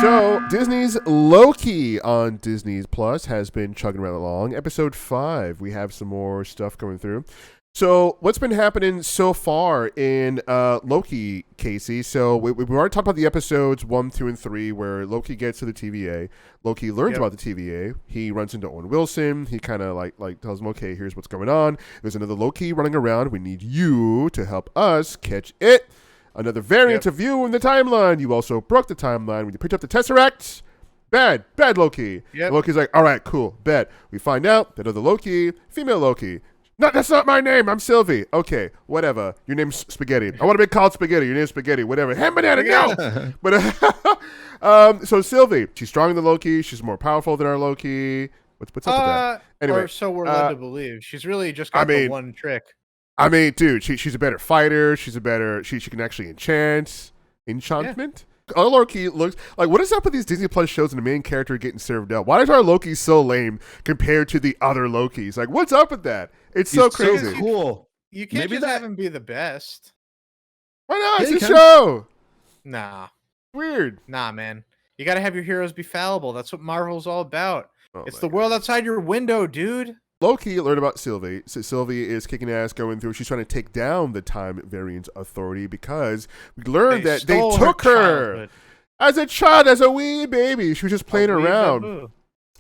So, Disney's Loki on Disney Plus has been chugging right along. Episode 5, we have some more stuff going through. So, what's been happening so far in Loki, Casey? So, we've already talked about the episodes 1, 2, and 3, where Loki gets to the TVA. Loki learns about the TVA. He runs into Owen Wilson. He kind of like tells him, okay, here's what's going on. There's another Loki running around. We need you to help us catch it. Another variant of you in the timeline. You also broke the timeline when you picked up the Tesseract. Bad Loki. Yep. Loki's like, all right, cool, bet. We find out that other Loki, female Loki. No, that's not my name. I'm Sylvie. Okay, whatever. Your name's Spaghetti. I want to be called Spaghetti. Your name's Spaghetti. Whatever. Ham banana, no. But so Sylvie, she's stronger than Loki. She's more powerful than our Loki. What's up with that? Anyway, or so we're led to believe. She's really just got the one trick. I mean, dude, she's a better fighter. She can actually enchantment. Yeah. Our Loki looks like, what is up with these Disney Plus shows and the main character getting served up? Why is our Loki so lame compared to the other Lokis? Like, what's up with that? It's so crazy. So cool. You can't just have him be the best. Why not? It's a show. Nah. Weird. Nah, man. You got to have your heroes be fallible. That's what Marvel's all about. Oh, it's the world outside your window, dude. Loki learned about Sylvie. So Sylvie is kicking ass going through. She's trying to take down the Time Variance Authority because we learned that they took her as a child, as a wee baby. She was just playing around.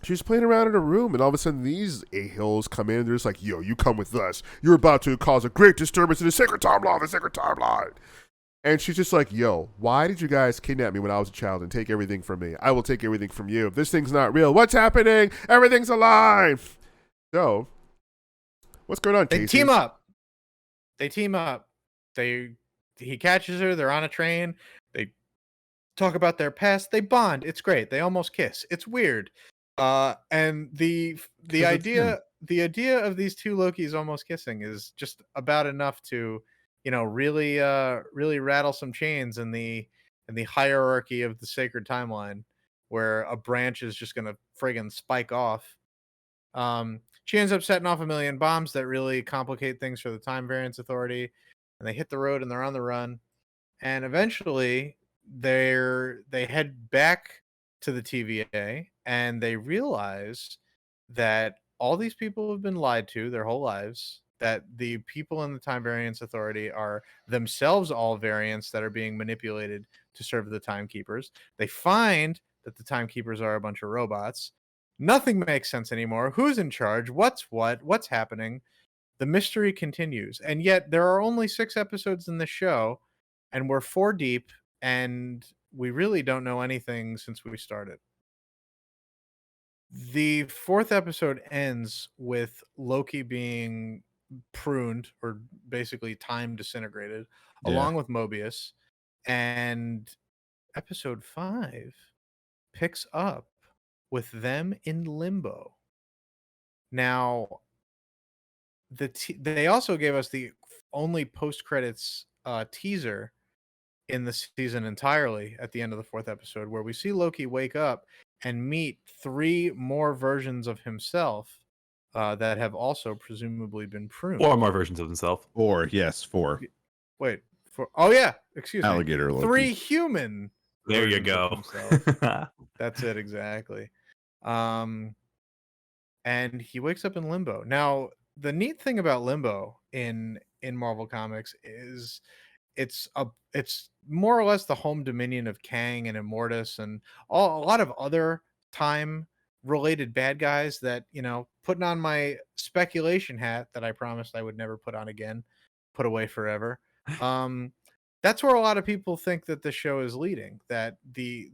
She was playing around in a room, and all of a sudden these a-hills come in, and they're just like, yo, you come with us. You're about to cause a great disturbance in the sacred timeline. And she's just like, yo, why did you guys kidnap me when I was a child and take everything from me? I will take everything from you. If this thing's not real, what's happening? Everything's alive. So, what's going on, Casey? They team up. He catches her. They're on a train. They talk about their past. They bond. It's great. They almost kiss. It's weird. And the idea of these two Lokis almost kissing is just about enough to, really rattle some chains in the hierarchy of the sacred timeline, where a branch is just gonna friggin' spike off. She ends up setting off a million bombs that really complicate things for the Time Variance Authority, and they hit the road and they're on the run. And eventually, they head back to the TVA, and they realize that all these people have been lied to their whole lives. That the people in the Time Variance Authority are themselves all variants that are being manipulated to serve the Timekeepers. They find that the Timekeepers are a bunch of robots. Nothing makes sense anymore. Who's in charge? What's what? What's happening? The mystery continues. And yet there are only 6 episodes in the show, and we're 4 deep, and we really don't know anything since we started. The 4th episode ends with Loki being pruned, or basically time disintegrated, along with Mobius. And episode 5 picks up with them in limbo. Now, they also gave us the only post-credits teaser in the season entirely at the end of the 4th episode, where we see Loki wake up and meet 3 more versions of himself that have also presumably been pruned. 4 more versions of himself. 4, yes, 4. Wait, oh yeah, excuse Alligator me. Loki. 3 human. There you go. That's it, exactly. And he wakes up in limbo. Now, the neat thing about limbo in Marvel Comics is it's more or less the home dominion of Kang and Immortus and a lot of other time related bad guys that, putting on my speculation hat that I promised I would never put on again, put away forever. That's where a lot of people think that the show is leading, that the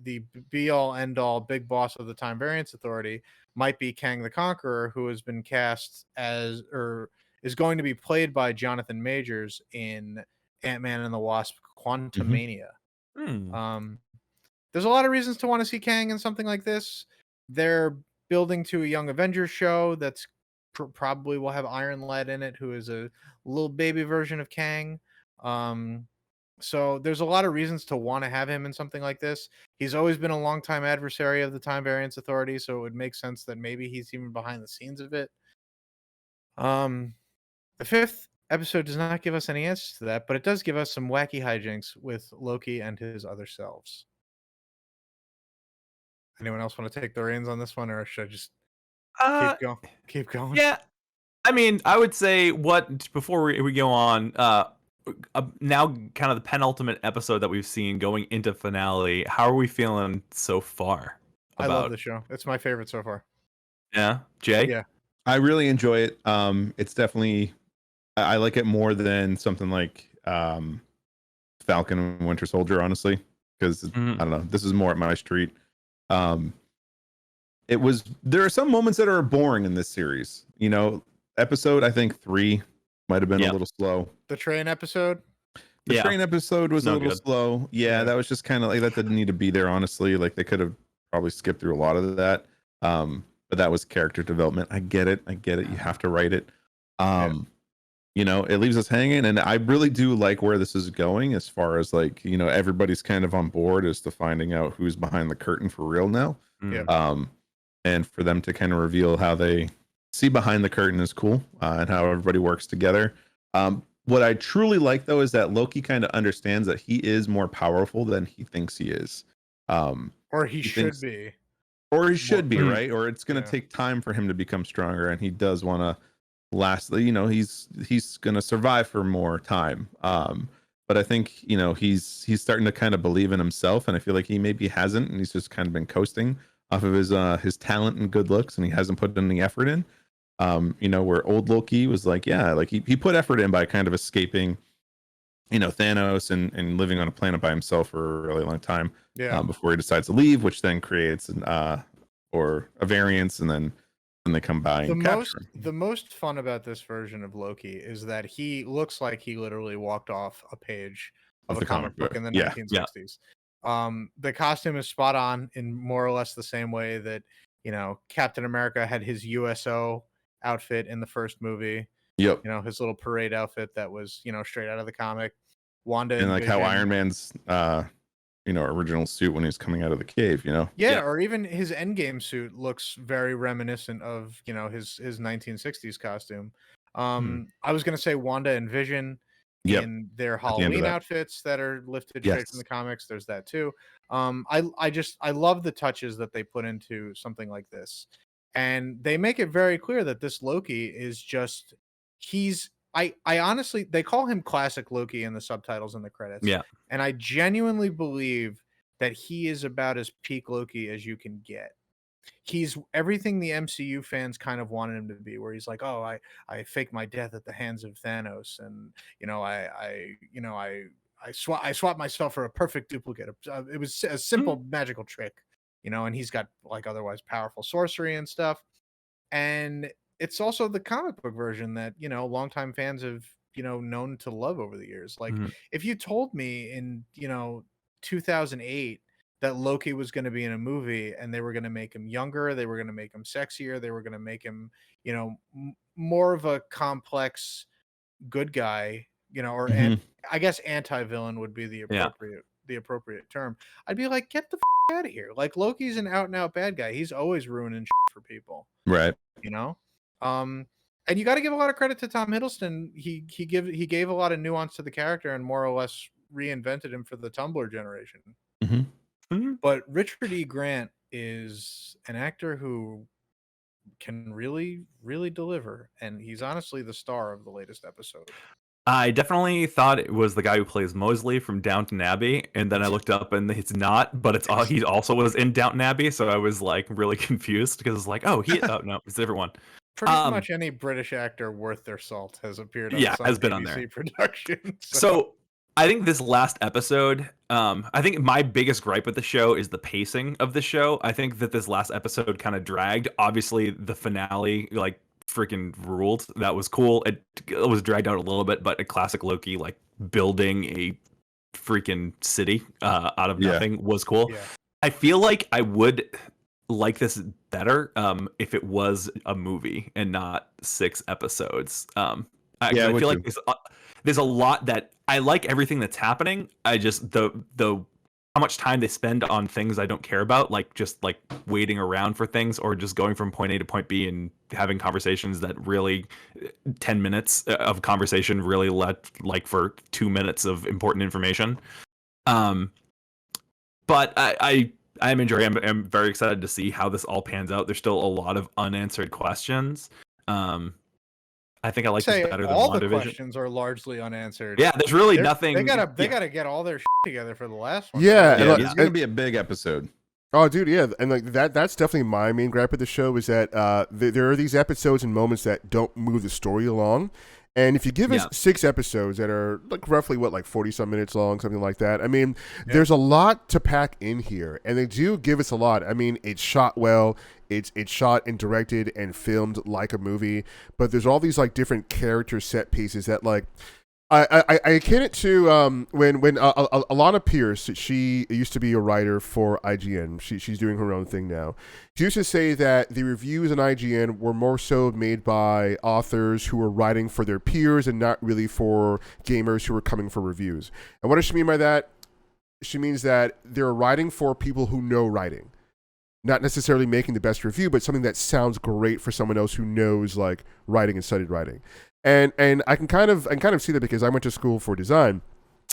be all end all big boss of the Time Variance Authority might be Kang the Conqueror, who has been cast as, or is going to be played by Jonathan Majors in Ant-Man and the Wasp: Quantumania. There's a lot of reasons to want to see Kang in something like this. They're building to a Young Avengers show that's probably will have Iron Lad in it, who is a little baby version of Kang. So there's a lot of reasons to want to have him in something like this. He's always been a longtime adversary of the Time Variance Authority, so it would make sense that maybe he's even behind the scenes of it. The 5th episode does not give us any answers to that, but it does give us some wacky hijinks with Loki and his other selves. Anyone else want to take the reins on this one, or should I just Uh, keep going? yeah. I mean, I would say before we go on. Now kind of the penultimate episode that we've seen going into finale. How are we feeling so far? I love the show. It's my favorite so far. Yeah, Jay. Yeah. I really enjoy it. It's definitely I like it more than something like Falcon and Winter Soldier, honestly, because I don't know. This is more at my street. There are some moments that are boring in this series. You know, episode I think 3 might have been a little slow. The train episode. The train episode was a little slow. Yeah, that was just kind of like that didn't need to be there. Honestly, like they could have probably skipped through a lot of that. But that was character development. I get it. You have to write it. You know, it leaves us hanging, and I really do like where this is going as far as like, you know, everybody's kind of on board as to finding out who's behind the curtain for real now. Yeah. And for them to kind of reveal how they see behind the curtain is cool, and how everybody works together. What I truly like though is that Loki kind of understands that he is more powerful than he thinks he is. Or he should be. Or he should be, right? Or it's going to take time for him to become stronger, and he does want to last. You know, he's going to survive for more time. But I think, you know, he's starting to kind of believe in himself, and I feel like he maybe hasn't, and he's just kind of been coasting off of his talent and good looks, and he hasn't put any effort in. You know, where old Loki was like, yeah, like he put effort in by kind of escaping, you know, Thanos and living on a planet by himself for a really long time. Before he decides to leave, which then creates or a variance, and then they come by and capture him. The most fun about this version of Loki is that he looks like he literally walked off a page of a comic book in the 1960s. The costume is spot on in more or less the same way that, you know, Captain America had his USO outfit in the first movie. You know, his little parade outfit that was, you know, straight out of the comic. Wanda and like Vision, how Iron Man's you know, original suit when he's coming out of the cave, you know. Or even his Endgame suit looks very reminiscent of, you know, his 1960s costume. I was gonna say Wanda and Vision in their Halloween outfits that are lifted straight from the comics. There's that too. I love the touches that they put into something like this, and they make it very clear that this Loki is just I honestly, they call him classic Loki in the subtitles and the credits. Yeah. And I genuinely believe that he is about as peak Loki as you can get. He's everything the MCU fans kind of wanted him to be, where he's like, oh, I fake my death at the hands of Thanos. And, you know, I swap myself for a perfect duplicate. It was a simple magical trick, you know, and he's got like otherwise powerful sorcery and stuff. And it's also the comic book version that, you know, longtime fans have, you know, known to love over the years. Like if you told me in, you know, 2008 that Loki was going to be in a movie and they were going to make him younger, they were going to make him sexier, they were going to make him, you know, more of a complex good guy, you know, or I guess anti-villain would be the appropriate term. I'd be like, get the out of here. Like Loki's an out and out bad guy. He's always ruining for people. Right. You know? And you got to give a lot of credit to Tom Hiddleston. He gave a lot of nuance to the character and more or less reinvented him for the Tumblr generation. But Richard E. Grant is an actor who can really, really deliver, and he's honestly the star of the latest episode. I definitely thought it was the guy who plays Mosley from Downton Abbey, and then I looked up and it's not, but it's he also was in Downton Abbey, so I was like really confused because it's like, oh no, it's everyone. Pretty much any British actor worth their salt has appeared on some has been BBC on there. production. So I think this last episode, I think my biggest gripe with the show is the pacing of the show. I think that this last episode kind of dragged. Obviously, the finale, like, freaking ruled. That was cool. It was dragged out a little bit, but a classic Loki, like, building a freaking city out of nothing was cool. Yeah. I feel like I would like this better if it was a movie and not 6 episodes. I feel like there's a lot that I like everything that's happening. I just the how much time they spend on things I don't care about, like just like waiting around for things or just going from point A to point B and having conversations that really 10 minutes of conversation really let like for 2 minutes of important information. But I I'm enjoying. I'm very excited to see how this all pans out. There's still a lot of unanswered questions. I think I like this better than all WandaVision. the questions are largely unanswered. Yeah, there's really nothing. They gotta get all their shit together for the last one. Yeah, Yeah, it's gonna be a big episode. Oh, dude, yeah, and like that's definitely my main gripe with the show is that there are these episodes and moments that don't move the story along. And if you give us 6 episodes that are like roughly 40-some minutes long, something like that, I mean, there's a lot to pack in here, and they do give us a lot. I mean, it's shot well, it's shot and directed and filmed like a movie, but there's all these like different character set pieces that like. I akin it to when Alana Pierce, she used to be a writer for IGN. She's doing her own thing now. She used to say that the reviews on IGN were more so made by authors who were writing for their peers and not really for gamers who were coming for reviews. And what does she mean by that? She means that they're writing for people who know writing. Not necessarily making the best review, but something that sounds great for someone else who knows like writing and studied writing. And I can kind of see that because I went to school for design.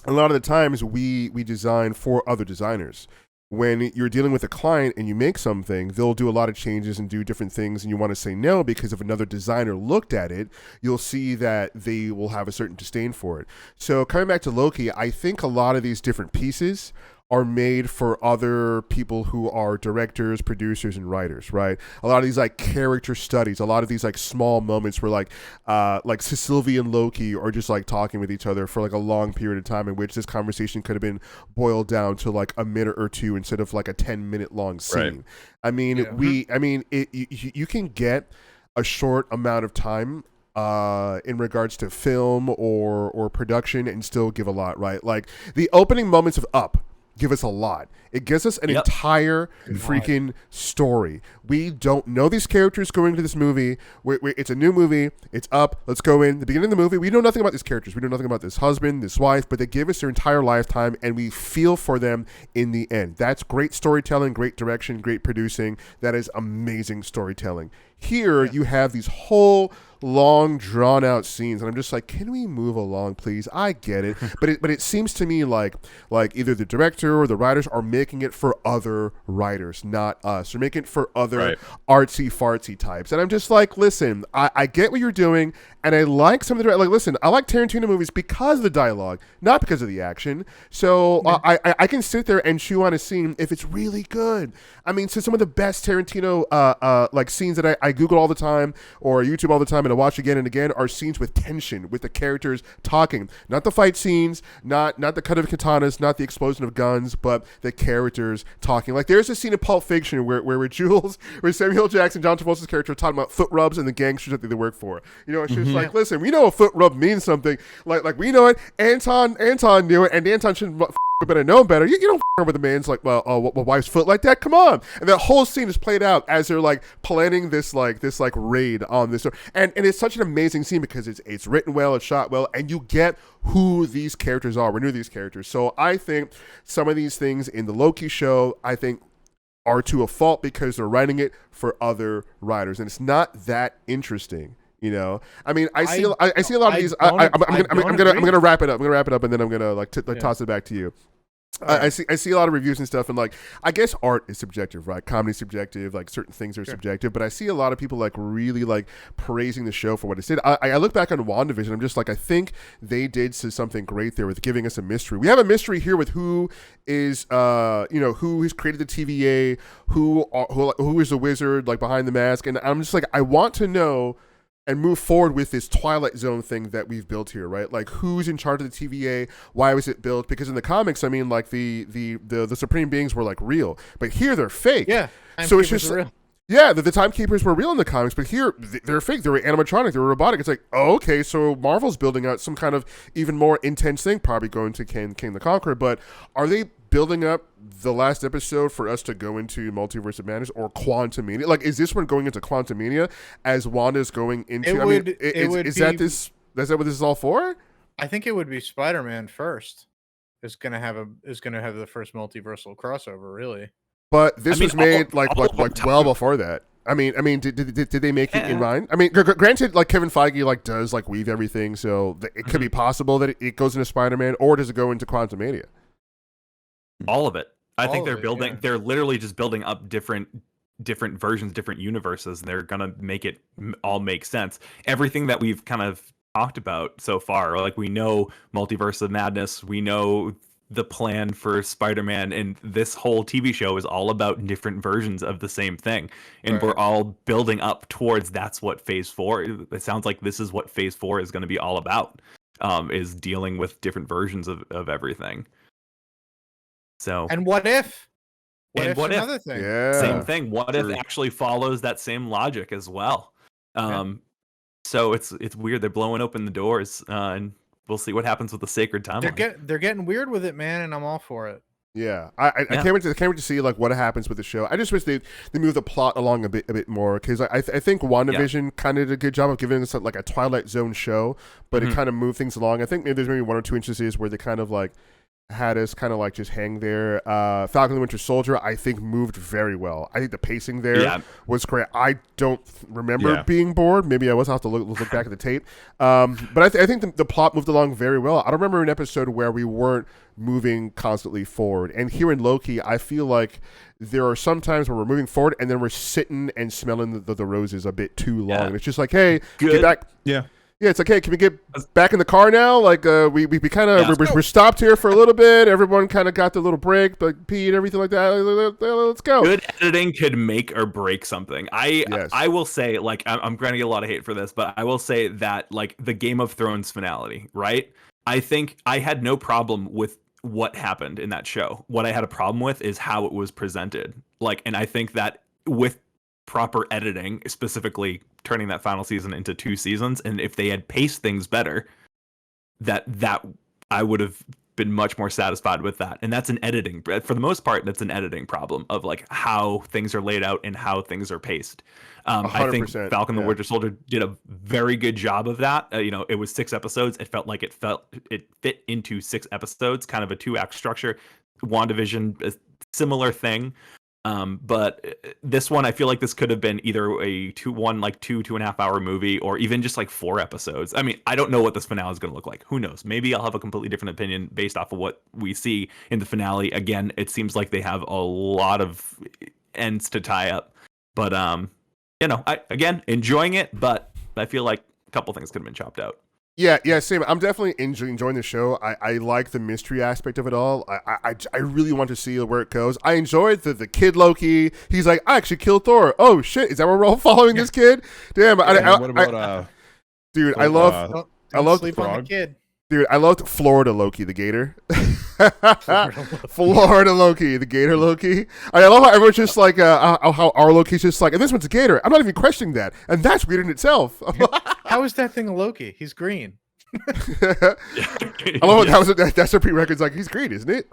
A lot of the times we design for other designers. When you're dealing with a client and you make something, they'll do a lot of changes and do different things, and you want to say no because if another designer looked at it, you'll see that they will have a certain disdain for it. So coming back to Loki, I think a lot of these different pieces are made for other people who are directors, producers, and writers, right? A lot of these like character studies, a lot of these like small moments where like Sylvie and Loki are just like talking with each other for like a long period of time in which this conversation could have been boiled down to like a minute or two instead of like a 10-minute long scene. Right. I mean, you can get a short amount of time in regards to film or production and still give a lot, right? Like the opening moments of Up give us a lot. It gives us an entire freaking story. We don't know these characters going into this movie. It's a new movie. It's Up. Let's go in. The beginning of the movie, we know nothing about these characters. We know nothing about this husband, this wife, but they give us their entire lifetime, and we feel for them in the end. That's great storytelling, great direction, great producing. That is amazing storytelling. Here, you have these whole long, drawn-out scenes, and I'm just like, can we move along, please? I get it, but it seems to me like either the director or the writers are making it for other writers, not us. They're making it for other artsy-fartsy types, and I'm just like, listen, I get what you're doing, and I like some of the like. Listen, I like Tarantino movies because of the dialogue, not because of the action. So I can sit there and chew on a scene if it's really good. I mean, so some of the best Tarantino like scenes that I Google all the time or YouTube all the time and I watch again and again are scenes with tension, with the characters talking, not the fight scenes, not the cut of katanas, not the explosion of guns, but the characters talking. Like there's a scene in Pulp Fiction where Samuel Jackson, John Travolta's character, talking about foot rubs and the gangsters that they work for. You know, it's just like, listen, we know a foot rub means something. Like we know it. Anton knew it, and Anton shouldn't better know better. You don't with a man's like, well, wife's foot like that. Come on, and that whole scene is played out as they're like planning this raid on this, and it's such an amazing scene because it's written well, it's shot well, and you get who these characters are. We're new to these characters, so I think some of these things in the Loki show, I think, are to a fault because they're writing it for other writers, and it's not that interesting. You know, I mean, I see a lot of these. I'm gonna wrap it up. And then I'm gonna toss it back to you. I see a lot of reviews and stuff, and like I guess art is subjective, right? Comedy is subjective, like certain things are subjective. But I see a lot of people like really like praising the show for what it did. I look back on WandaVision, I'm just like, I think they did something great there with giving us a mystery. We have a mystery here with who is who has created the TVA, who is the wizard like behind the mask, and I'm just like, I want to know and move forward with this Twilight Zone thing that we've built here, right? Like, who's in charge of the TVA? Why was it built? Because in the comics, I mean, like the Supreme Beings were like real, but here they're fake. Yeah, so it's just real. Yeah, the Timekeepers were real in the comics, but here they're fake. They were animatronic. They were robotic. It's like, oh, okay, so Marvel's building out some kind of even more intense thing, probably going to King the Conqueror. But are they building up the last episode for us to go into Multiverse of Madness or Quantumania? Like, is this one going into Quantumania as Wanda's going into? Is that what this is all for? I think it would be Spider-Man first. Is gonna have the first multiversal crossover, really. But this was made like well before that. I mean, did they make it in mind? I mean, granted, like Kevin Feige like does like weave everything, so it could be possible that it goes into Spider-Man, or does it go into Quantumania? All of it. I think All of it, they're literally just building up different versions, different universes, and they're gonna make it all make sense. Everything that we've kind of talked about so far, like we know Multiverse of Madness, we know the plan for Spider-Man, and this whole TV show is all about different versions of the same thing, and Right. we're all building up towards that's what Phase 4. It sounds like this is what Phase 4 is going to be all about, is dealing with different versions of everything. So And what if? And what if? Another thing? Yeah. Same thing. What if True. actually follows that same logic as well? Yeah. So it's weird. They're blowing open the doors, and we'll see what happens with the sacred timeline. They're getting weird with it, man, and I'm all for it. Yeah, I can't wait to see like what happens with the show. I just wish they move the plot along a bit more, because I think WandaVision kind of did a good job of giving us like a Twilight Zone show, but it kind of moved things along. I think maybe there's maybe 1 or 2 instances where they kind of like had us kind of like just hang there. Falcon and the Winter Soldier, I think, moved very well. I think the pacing there was great. I don't remember being bored. Maybe I was. I'll have to look back at the tape. But I think the plot moved along very well. I don't remember an episode where we weren't moving constantly forward. And here in Loki, I feel like there are some times where we're moving forward and then we're sitting and smelling the roses a bit too long. And it's just like, hey, get back. Yeah. Yeah, it's like, hey, can we get back in the car now? Like, we kind of we're stopped here for a little bit. Everyone kind of got the little break, but pee and everything like that. Let's go. Good editing could make or break something. I will say, like, I'm going to get a lot of hate for this, but I will say that, like, the Game of Thrones finale, right? I think I had no problem with what happened in that show. What I had a problem with is how it was presented. Like, and I think that with proper editing, specifically turning that final season into 2 seasons, and if they had paced things better, that I would have been much more satisfied with that. And that's an editing, for the most part, that's an editing problem of like how things are laid out and how things are paced. I think Falcon the Winter Soldier did a very good job of that. It was 6 episodes. It felt like it fit into 6 episodes, kind of a 2-act structure. WandaVision, a similar thing. But this one, I feel like this could have been either a 2.5 hour movie, or even just like 4 episodes. I mean, I don't know what this finale is going to look like. Who knows? Maybe I'll have a completely different opinion based off of what we see in the finale. Again, it seems like they have a lot of ends to tie up. But I enjoying it, but I feel like a couple things could have been chopped out. Yeah, same. I'm definitely enjoying the show. I like the mystery aspect of it all. I really want to see where it goes. I enjoyed the kid Loki. He's like, I actually killed Thor. Oh shit, is that where we're all following this kid? Damn. What about dude? I love sleep on the kid. Dude, I loved Florida Loki, the Gator. Florida Loki, the Gator Loki. I love how everyone's just like, how our Loki's just like, and this one's a Gator. I'm not even questioning that, and that's weird in itself. How is that thing a Loki? He's green. I love that's a prerequisite. Like, he's green, isn't it?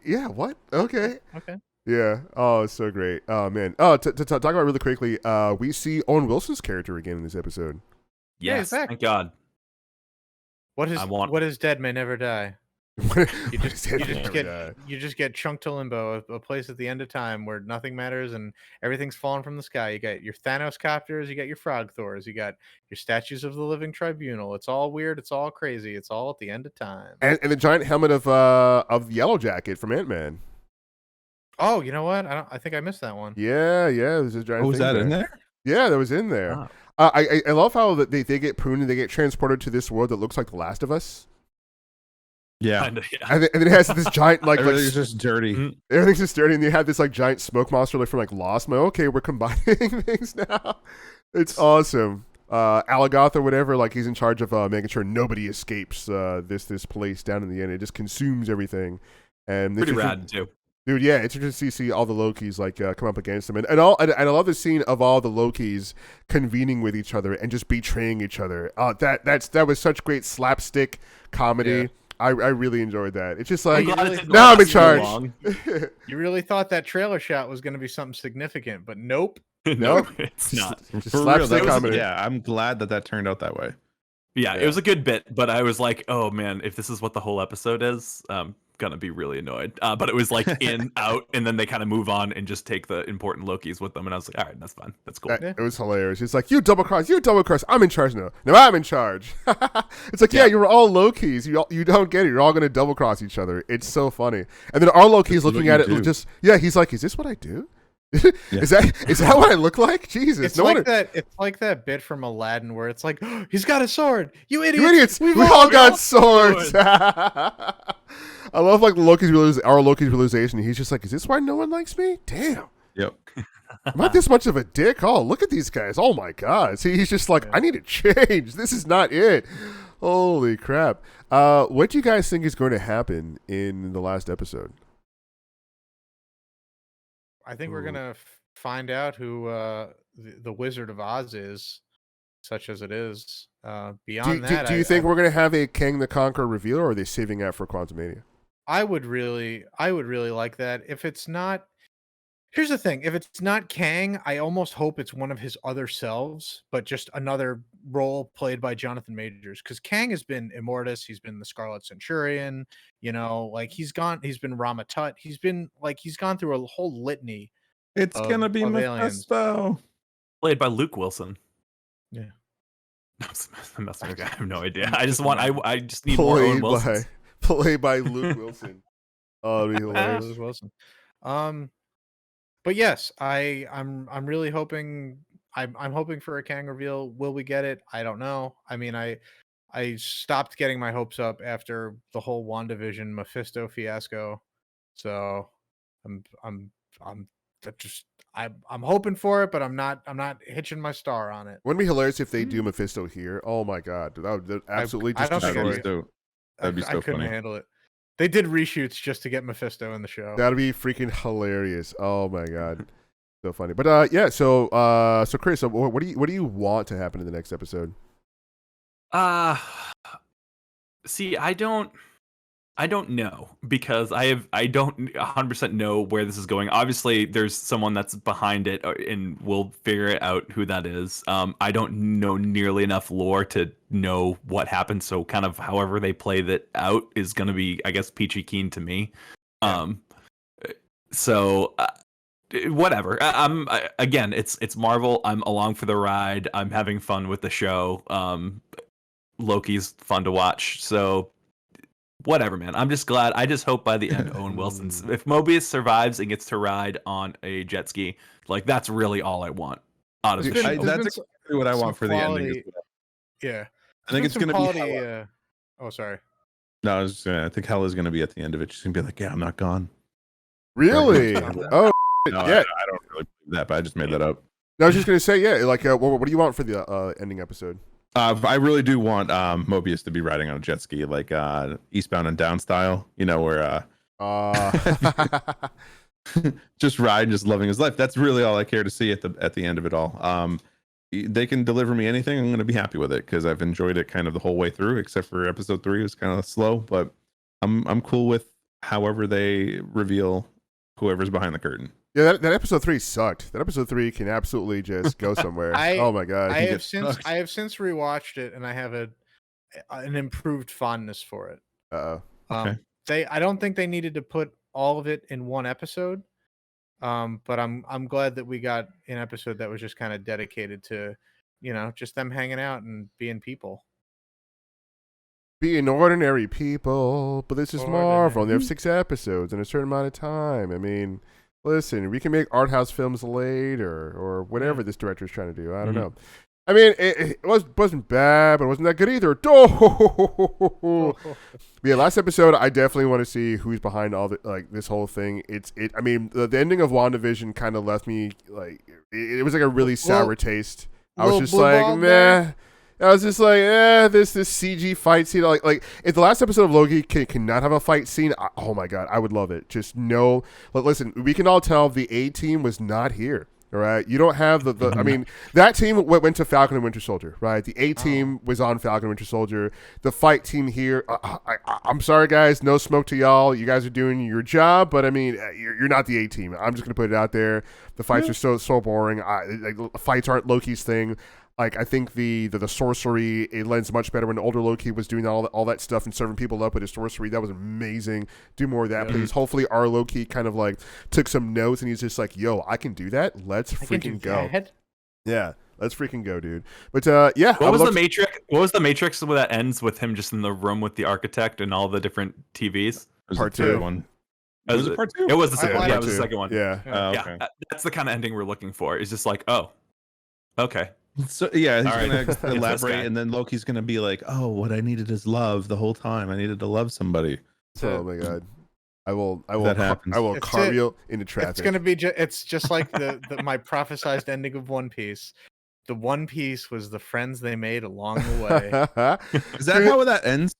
Yeah. What? Okay. Yeah. Oh, it's so great. Oh man. Oh, to talk about really quickly, we see Owen Wilson's character again in this episode. Yes, thank God. What is dead may never die. You just get chunked to limbo, a place at the end of time where nothing matters and everything's falling from the sky. You got your Thanos copters, you got your Frog Thors, you got your statues of the Living Tribunal. It's all weird, it's all crazy, it's all at the end of time. And the giant helmet of Yellow Jacket from Ant-Man. Oh, you know what? I think I missed that one. Yeah. There's a giant. Was that in there? Yeah, that was in there. Oh. I love how they get pruned and they get transported to this world that looks like The Last of Us. Yeah. And then it has this giant everything's just dirty. Mm-hmm. Everything's just dirty, and they have this like giant smoke monster like from like Lost. I'm like, okay, we're combining things now. It's awesome. Alagoth or whatever, like he's in charge of making sure nobody escapes this place down in the end. It just consumes everything. And pretty rad too. Dude, yeah, it's interesting to see all the Lokis like come up against them, and I love the scene of all the Lokis convening with each other and just betraying each other. That was such great slapstick comedy. Yeah. I really enjoyed that. It's just like, now I'm in charge. You really thought that trailer shot was going to be something significant, but nope. Nope, it's not. Just slapstick comedy. Yeah, I'm glad that turned out that way. Yeah, it was a good bit, but I was like, oh man, if this is what the whole episode is, gonna be really annoyed. But it was like in, out, and then they kind of move on and just take the important Lokis with them. And I was like, all right, that's fine. That's cool. It was hilarious. He's like, you double cross. I'm in charge now. No, I'm in charge. It's like, yeah, you were all Lokis. You don't get it. You're all going to double cross each other. It's so funny. And then our Loki's looking at it just, he's like, is this what I do? Is that what I look like? Jesus, it's like that bit from Aladdin where it's like, oh, he's got a sword. You idiots! We all got swords. I love like our Loki's realization. He's just like, is this why no one likes me? Damn. Yep. I'm not this much of a dick. Oh, look at these guys. Oh my God. See, he's just like, I need to change. This is not it. Holy crap. What do you guys think is going to happen in the last episode? I think we're gonna find out who the Wizard of Oz is, such as it is. Beyond that, do you think we're gonna have a Kang the Conqueror reveal, or are they saving that for Quantumania? I would really like that. If it's not, here's the thing: if it's not Kang, I almost hope it's one of his other selves, but just another role played by Jonathan Majors. Because Kang has been Immortus, he's been the Scarlet Centurion. Like he's been Rama Tut. He's gone through a whole litany. It's gonna be Mephisto, played by Luke Wilson. Yeah. I'm messing with you. I have no idea. I just need more Owen Wilson. Played by Luke Wilson. Oh, it'd be hilarious. Luke Wilson. But yes, I'm really hoping. I'm hoping for a Kang reveal. Will we get it? I don't know. I mean, I stopped getting my hopes up after the whole WandaVision Mephisto fiasco. So I'm hoping for it, but I'm not hitching my star on it. Wouldn't it be hilarious if they do Mephisto here? Oh my God, that would absolutely just destroy. That'd be so I couldn't funny. handle it. They did reshoots just to get Mephisto in the show. That'd be freaking hilarious. Oh my God, so funny. But yeah. So Chris, what do you want to happen in the next episode? See, I don't know, because I don't 100% know where this is going. Obviously, there's someone that's behind it, and we'll figure it out who that is. I don't know nearly enough lore to know what happened, so kind of however they play that out is going to be, I guess, peachy keen to me. So whatever. Again, it's Marvel. I'm along for the ride. I'm having fun with the show. Loki's fun to watch. So whatever, man. I'm just glad. I just hope by the end, Owen Wilson's, if Mobius survives and gets to ride on a jet ski, like that's really all I want out of the show. That's exactly what I want for the ending as well. Yeah, I think it's going to be. Oh, sorry. No, I think Hella's going to be at the end of it. She's going to be like, "Yeah, I'm not gone." Really? Oh, no, yeah. I don't really believe that, but I just made that up. No, I was just going to say, yeah. Like, what do you want for the ending episode? I really do want Mobius to be riding on a jet ski, like Eastbound and Down style, where just riding, just loving his life. That's really all I care to see at the end of it all. They can deliver me anything, I'm going to be happy with it, because I've enjoyed it kind of the whole way through, except for episode 3 was kind of slow, but I'm cool with however they reveal whoever's behind the curtain. Yeah, that episode 3 sucked. That episode 3 can absolutely just go somewhere. Oh my God. I have since rewatched it, and I have an improved fondness for it. Okay. I don't think they needed to put all of it in one episode. But I'm glad that we got an episode that was just kind of dedicated to, just them hanging out and being people. Being ordinary people, but this is Marvel, and they have 6 episodes in a certain amount of time. I mean, listen, we can make art house films later, or whatever this director is trying to do. I don't know. I mean, it wasn't bad, but it wasn't that good either. Yeah, last episode, I definitely want to see who's behind all this whole thing. I mean, the ending of WandaVision kind of left me like it was like a really sour taste. I was just like, meh. I was just like, this CG fight scene. Like if the last episode of Loki cannot have a fight scene, oh my God, I would love it. Just no. But listen, we can all tell the A team was not here. All right, you don't have the I mean, that team went to Falcon and Winter Soldier, right? The A team was on Falcon and Winter Soldier. The fight team here, I'm sorry, guys, no smoke to y'all. You guys are doing your job, but I mean, you're not the A team. I'm just gonna put it out there. The fights are so boring. Fights aren't Loki's thing. Like I think the sorcery, it lends much better when older Loki was doing all that stuff and serving people up with his sorcery. That was amazing. Do more of that, please. Hopefully our Loki kind of like took some notes and he's just like, yo, I can do that. Let's freaking go. Yeah, let's freaking go, dude. But yeah. What was the Matrix? What was the Matrix that ends with him just in the room with the architect and all the different TVs? Part 2. One. Was it part 2? It was the second. Yeah, it was the second one. Yeah. Okay. Yeah. That's the kind of ending we're looking for. It's just like, oh, okay. So yeah, he's All right. gonna elaborate, and then Loki's gonna be like, "Oh, what I needed is love the whole time. I needed to love somebody." Oh my god. I will happens. carve you into traffic. It's gonna be it's just like my prophesized ending of One Piece. The One Piece was the friends they made along the way. Is that how that ends?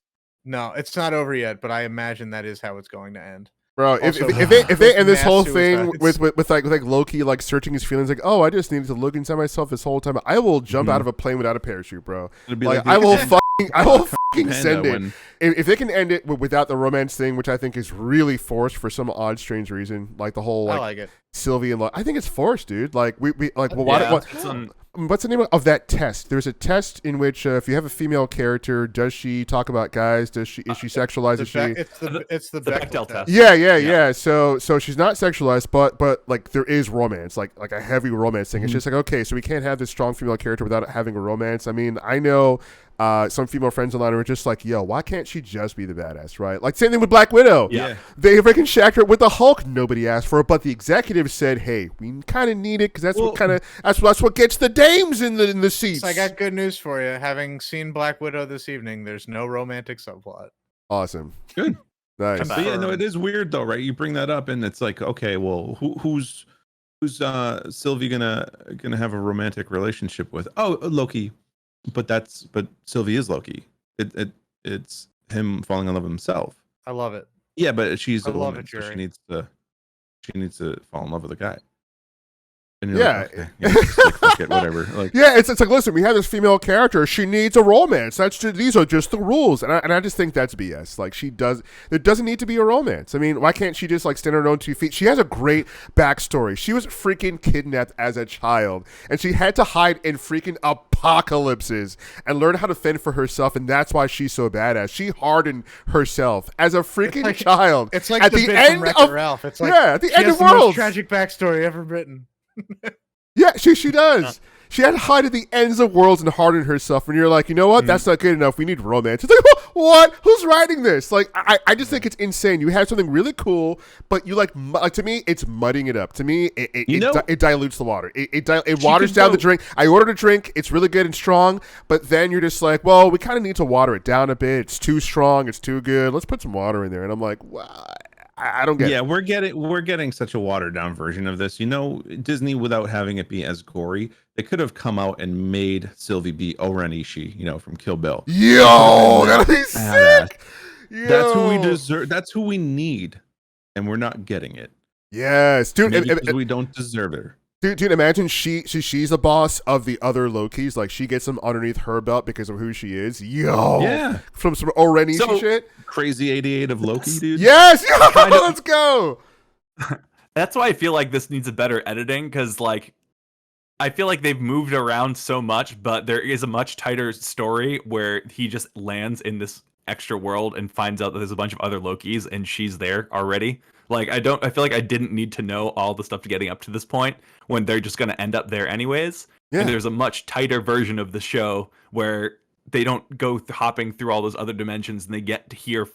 No, it's not over yet, but I imagine that is how it's going to end. Bro, Also, if they end this whole thing suicides. with like Loki like searching his feelings, like, oh, I just needed to look inside myself this whole time, I will jump out of a plane without a parachute, bro. Like I will fucking send it. If they can end it without the romance thing, which I think is really forced for some odd, strange reason, like the whole I like it. Sylvie and I think it's forced, dude. Like we like, well, what's the name of that test? There's a test in which if you have a female character, does she talk about guys? Is she sexualized? It's the Bechdel test. Yeah. So she's not sexualized, but like there is romance, like a heavy romance thing. It's just like, okay, so we can't have this strong female character without having a romance. I mean, I know some female friends online are just like, yo, why can't she just be the badass, right? Like same thing with Black Widow. Yeah. They freaking shacked her with the Hulk. Nobody asked for it, but the executives said, hey, we kind of need it because that's what gets the dames in the seats. So I got good news for you. Having seen Black Widow this evening, there's no romantic subplot. Awesome. Good. Nice. But yeah, no, it is weird though, right? You bring that up, and it's like, okay, well, who's Sylvie gonna have a romantic relationship with? Oh, Loki. But Sylvie is Loki. It's him falling in love with himself. I love it. Yeah, but she's a love woman, it, so Jerry. she needs to fall in love with a guy. And Yeah. like, okay, just like, fuck it, whatever. Like, yeah, it's like, listen, we have this female character. She needs a romance. These are just the rules, and I just think that's BS. Like there doesn't need to be a romance. I mean, why can't she just like stand on her own 2 feet? She has a great backstory. She was freaking kidnapped as a child, and she had to hide in freaking apocalypses and learn how to fend for herself, and that's why she's so badass. She hardened herself as a freaking child. It's like at the end from Wreck-It Ralph. It's like at the end of the worlds. most tragic backstory ever written. Yeah, she does. She had to hide at the ends of worlds and harden herself. And you're like, you know what? That's not good enough. We need romance. It's like, what? Who's writing this? Like, I just think it's insane. You have something really cool, but you like to me, it's mudding it up. To me, it dilutes the water. It waters down the drink. I ordered a drink. It's really good and strong, but then you're just like, well, we kind of need to water it down a bit. It's too strong. It's too good. Let's put some water in there. And I'm like, wow. I don't get it. Yeah, we're getting such a watered down version of this. You know, Disney, without having it be as gory, they could have come out and made Sylvie be Oren Ishii, you know, from Kill Bill. Yo, that'd be sick. Yo. That's who we deserve. That's who we need, and we're not getting it. Yes, dude. Because we don't deserve it. Dude, imagine she's the boss of the other Lokis. Like, she gets them underneath her belt because of who she is. Yo. Yeah. From some Oren Ishii shit. Crazy 88 of Loki, dude. Yes. Let's go. That's why I feel like this needs a better editing, because, like, I feel like they've moved around so much, but there is a much tighter story where he just lands in this extra world and finds out that there's a bunch of other Lokis and she's there already. Like, I feel like I didn't need to know all the stuff getting up to this point when they're just going to end up there anyways. Yeah. And there's a much tighter version of the show where they don't go hopping through all those other dimensions and they get to here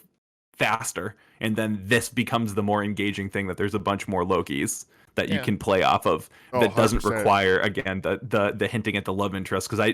faster. And then this becomes the more engaging thing, that there's a bunch more Lokis that you can play off of that doesn't 100%. require, again, the hinting at the love interest, because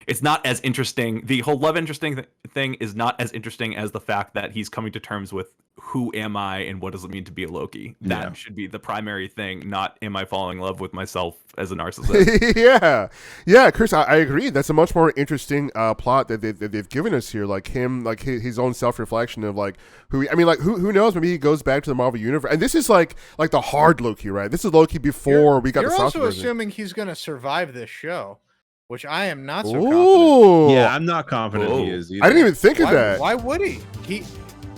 it's not as interesting. The whole love interesting thing is not as interesting as the fact that he's coming to terms with who am I and what does it mean to be a Loki. That should be the primary thing, not am I falling in love with myself as a narcissist. yeah, Chris, I agree. That's a much more interesting plot that they've given us here. Like him, like his own self-reflection of like who knows? Maybe he goes back to the Marvel universe, and this is like the hard Loki, right? This is Loki before we got the soft version. You're also assuming he's going to survive this show, which I am not so confident. Yeah, I'm not confident he is either. I didn't even think of that. Why would he?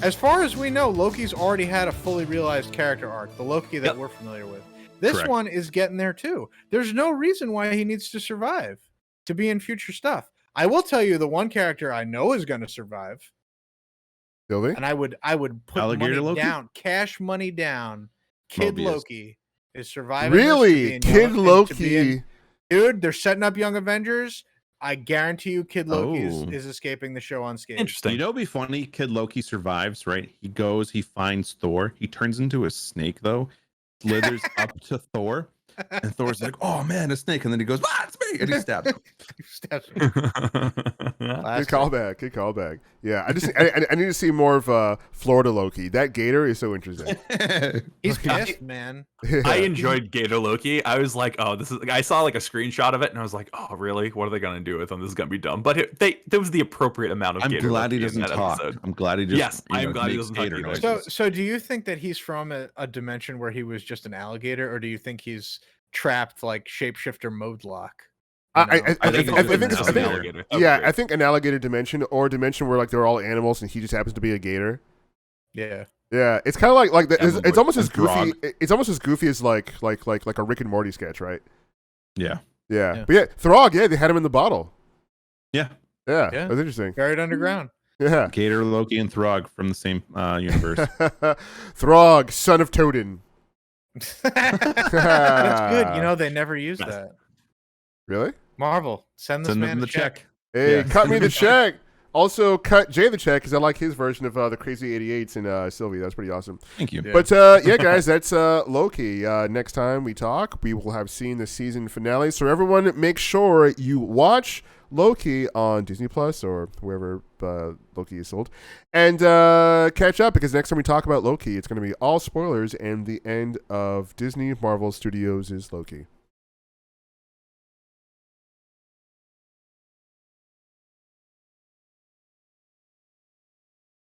As far as we know, Loki's already had a fully realized character arc, the Loki that we're familiar with. This one is getting there too. There's no reason why he needs to survive. to be in future stuff. I will tell you the one character I know is going to survive. Sylvie? And I would put Alligator money Loki? down, cash money down. Kid Mobius. Loki is surviving. Really? Kid Loki. Dude, they're setting up Young Avengers. I guarantee you Kid Loki Oh. is escaping the show unscathed. Interesting. You know, it'd be funny. Kid Loki survives, right? He goes, he finds Thor. He turns into a snake, though, slithers up to Thor, and Thor's like, "Oh man, a snake!" And then he goes, "Ah, it's me!" And he stabs him. Good callback. Good callback. Yeah, I need to see more of Florida Loki. That gator is so interesting. He's pissed, man. I enjoyed Gator Loki. I was like, oh, this is. I saw like a screenshot of it, and I was like, oh, really? What are they gonna do with him? This is gonna be dumb. But there was the appropriate amount of. I'm Gator glad he Loki doesn't in that talk. episode. I'm glad he just. Yes, I'm glad he doesn't talk either. So do you think that he's from a dimension where he was just an alligator, or do you think he's trapped like shapeshifter mode lock? I think it's an alligator. Yeah, I think an alligator dimension or a dimension where like they're all animals and he just happens to be a gator. Yeah. Yeah, it's kind of like it's almost as Throg. goofy. It's almost as goofy as like a Rick and Morty sketch, right? Yeah. Yeah. But yeah, Throg. Yeah, they had him in the bottle. Yeah. Yeah, that's interesting. Buried underground. Yeah, Gator, Loki, and Throg from the same universe. Throg, son of Todin. That's good. You know, they never use that. Really? Marvel, send this Send man him a the check. Hey, Yeah. cut me the check. Also, cut Jay the check because I like his version of the Crazy 88s and Sylvie. That's pretty awesome. Thank you. Yeah. But yeah, guys, that's Loki. Next time we talk, we will have seen the season finale. So everyone, make sure you watch Loki on Disney Plus or wherever Loki is sold, and catch up because next time we talk about Loki, it's going to be all spoilers and the end of Disney Marvel Studios' Loki.